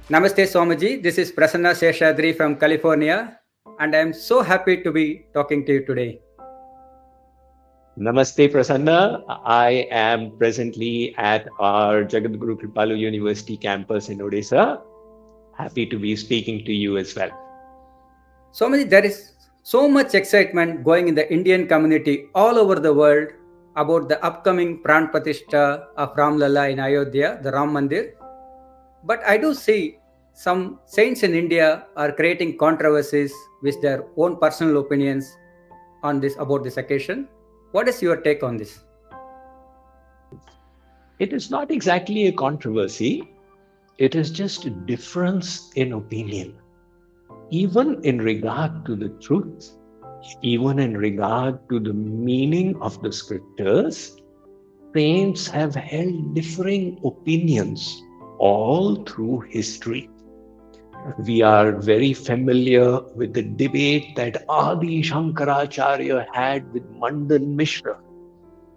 Namaste Swamiji, this is Prasanna Seshadri from California and I am so happy to be talking to you today. Namaste, Prasanna. I am presently at our Jagadguru Kripalu University campus in Odisha. Happy to be speaking to you as well. Swamiji, there is so much excitement going in the Indian community all over the world about the upcoming Pran-Prathistha of Ram Lalla in Ayodhya, the Ram Mandir. But I do see some saints in India are creating controversies with their own personal opinions on this about this occasion. What is your take on this? It is not exactly a controversy, it is just a difference in opinion. Even in regard to the truth, even in regard to the meaning of the scriptures, saints have held differing opinions all through history. We are very familiar with the debate that Adi Shankaracharya had with Mandan Mishra.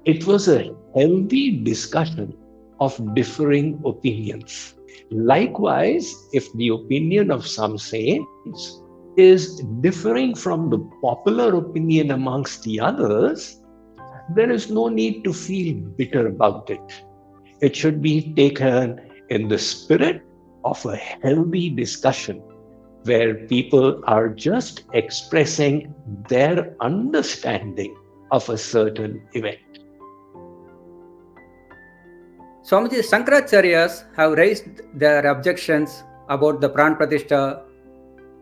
It was a healthy discussion of differing opinions. Likewise, if the opinion of some saints is differing from the popular opinion amongst the others, there is no need to feel bitter about it. It should be taken in the spirit of a healthy discussion where people are just expressing their understanding of a certain event. Swamiji, Shankracharyas have raised their objections about the Pran-Prathistha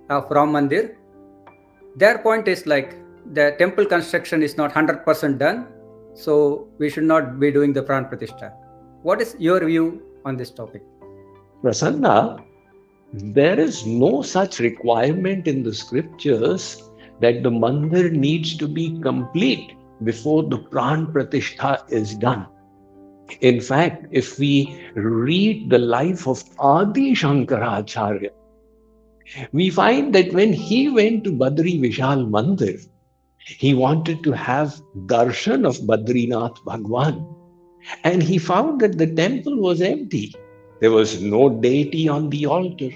of Ram Mandir. Their point is like the temple construction is not 100% done, so we should not be doing the Pran-Prathistha. What is your view on this topic? Prasanna, there is no such requirement in the scriptures that the mandir needs to be complete before the Pran-Prathistha is done. In fact, if we read the life of Adi Shankaracharya, we find that when he went to Badri Vishal Mandir, he wanted to have darshan of Badrinath Bhagwan, and he found that the temple was empty. There was no deity on the altar.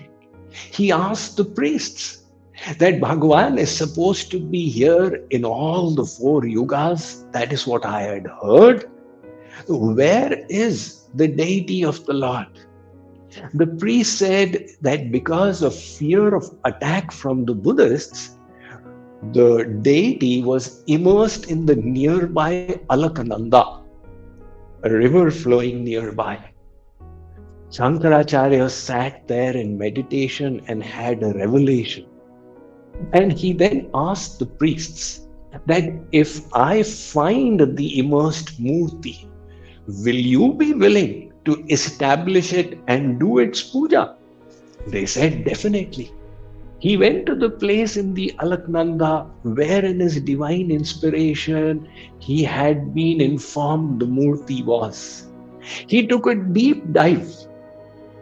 He asked the priests that Bhagwan is supposed to be here in all the 4 yugas. That is what I had heard. Where is the deity of the Lord? The priest said that because of fear of attack from the Buddhists, the deity was immersed in the nearby Alaknanda, a river flowing nearby. Shankaracharya sat there in meditation and had a revelation. And he then asked the priests that if I find the immersed murti, will you be willing to establish it and do its puja? They said definitely. He went to the place in the Alaknanda where in his divine inspiration he had been informed the murti was. He took a deep dive,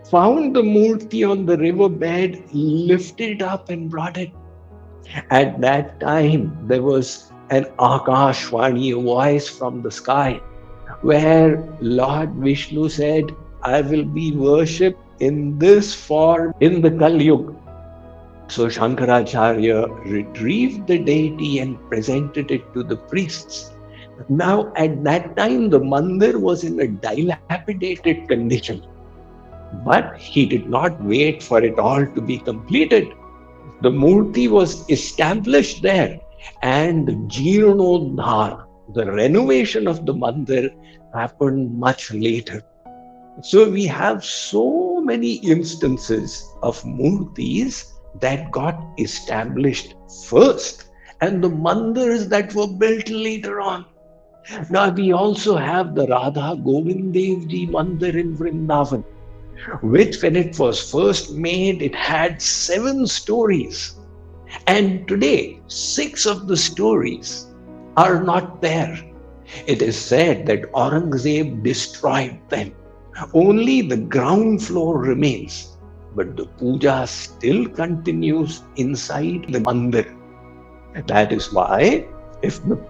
found the murti on the riverbed, lifted it up and brought it. At that time, there was an Akashvani, a voice from the sky, where Lord Vishnu said, I will be worshipped in this form in the Kali Yuga. So Shankaracharya retrieved the deity and presented it to the priests. Now, at that time, the mandir was in a dilapidated condition. But he did not wait for it all to be completed. The murti was established there, and the Jirnodhar, the renovation of the mandir, happened much later. So we have so many instances of murtis that got established first, and the mandirs that were built later on. Now we also have the Radha Govind Dev Ji Mandir in Vrindavan, which when it was first made, it had 7 stories. And today, 6 of the stories are not there. It is said that Aurangzeb destroyed them. Only the ground floor remains, but the puja still continues inside the mandir. That is why, if the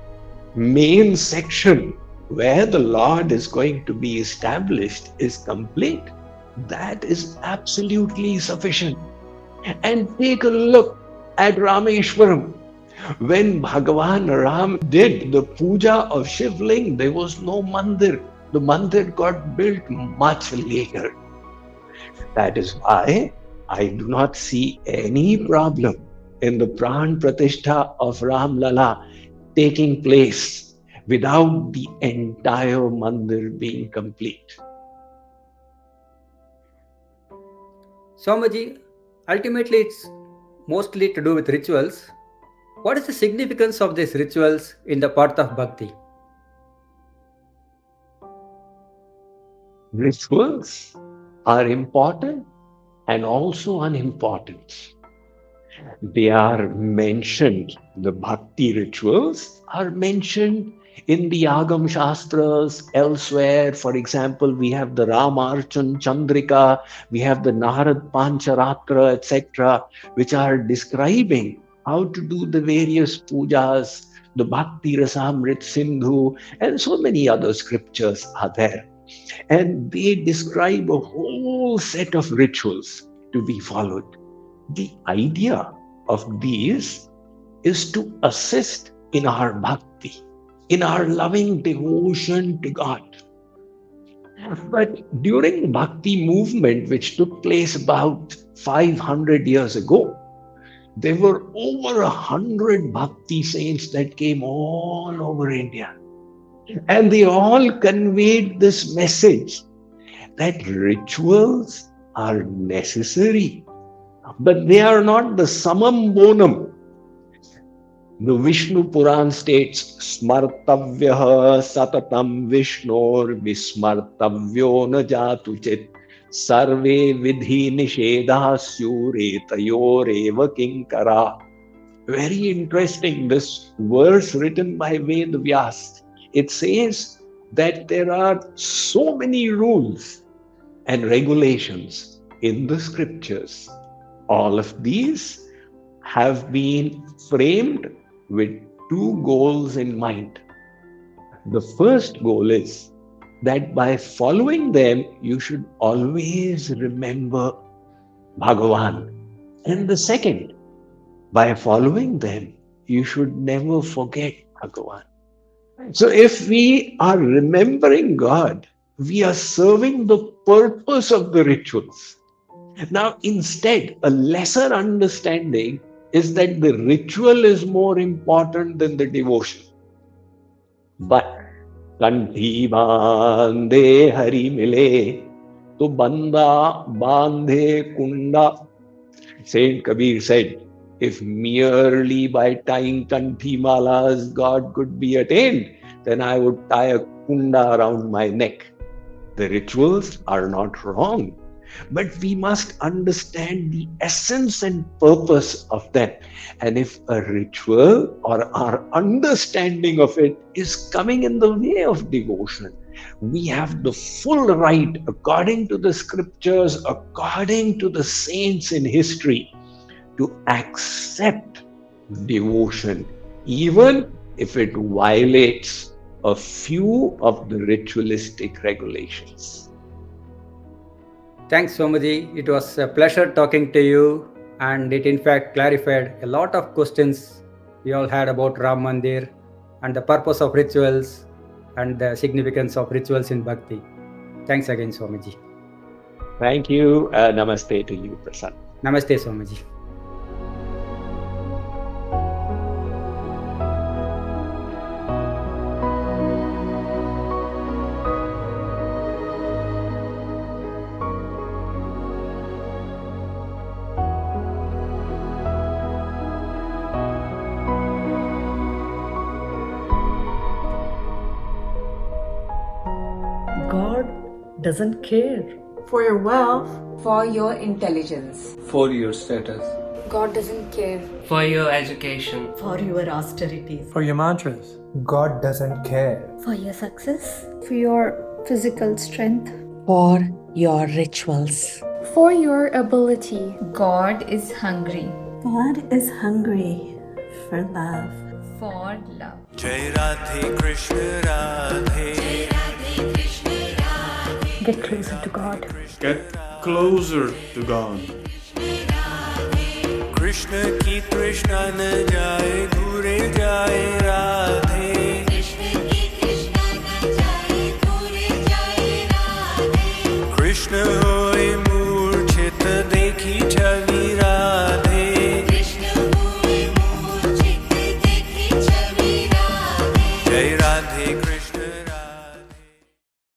main section where the Lord is going to be established is complete, That is absolutely sufficient. And take a look at Rameshwaram. When Bhagavan Ram did the puja of Shivling, there was no mandir. The mandir got built much later. That is why I do not see any problem in the Pran-Prathistha of Ram Lalla taking place without the entire mandir being complete. Swamiji, ultimately it's mostly to do with rituals. What is the significance of these rituals in the path of bhakti? Rituals are important and also unimportant. They are mentioned, the bhakti rituals are mentioned in the Agam Shastras elsewhere. For example, we have the Ramarchan Chandrika, we have the Narad Pancharatra, etc., which are describing how to do the various pujas, the Bhakti Rasamrit Sindhu, and so many other scriptures are there. And they describe a whole set of rituals to be followed. The idea of these is to assist in our bhakti, in our loving devotion to God. But during the bhakti movement, which took place about 500 years ago, there were over 100 bhakti saints that came all over India. And they all conveyed this message that rituals are necessary, but they are not the summum bonum. The Vishnu Puran states, Smartavyaha satatam Vishnor vismartavyo na jatuchit sarve vidhi nishedha syuretayoreva kinkara. Very interesting, this verse written by Ved Vyas. It says that there are so many rules and regulations in the scriptures. All of these have been framed with two goals in mind. The first goal is that by following them, you should always remember Bhagavan. And the second, by following them, you should never forget Bhagavan. So if we are remembering God, we are serving the purpose of the rituals. Now, instead, a lesser understanding is that the ritual is more important than the devotion. But Kanthi bande hari mile, to banda bandhe kunda. Saint Kabir said, if merely by tying kanthi malas God could be attained, then I would tie a kunda around my neck. The rituals are not wrong, but we must understand the essence and purpose of them. And if a ritual or our understanding of it is coming in the way of devotion, we have the full right, according to the scriptures, according to the saints in history, to accept devotion, even if it violates a few of the ritualistic regulations. Thanks, Swamiji. It was a pleasure talking to you, and it in fact clarified a lot of questions we all had about Ram Mandir and the purpose of rituals and the significance of rituals in Bhakti. Thanks again, Swamiji. Thank you. Namaste to you, Prasad. Namaste, Swamiji. God doesn't care. For your wealth, for your intelligence, for your status. God doesn't care. For your education, For your austerities. For your mantras. God doesn't care. For your success, for your physical strength, for your rituals, for your ability. God is hungry. God is hungry for love. For love. Jai Radhe Krishna Radhe. get closer to God. Get closer to God. Krishna की तृष्णा न जाए दूरे जाए राधे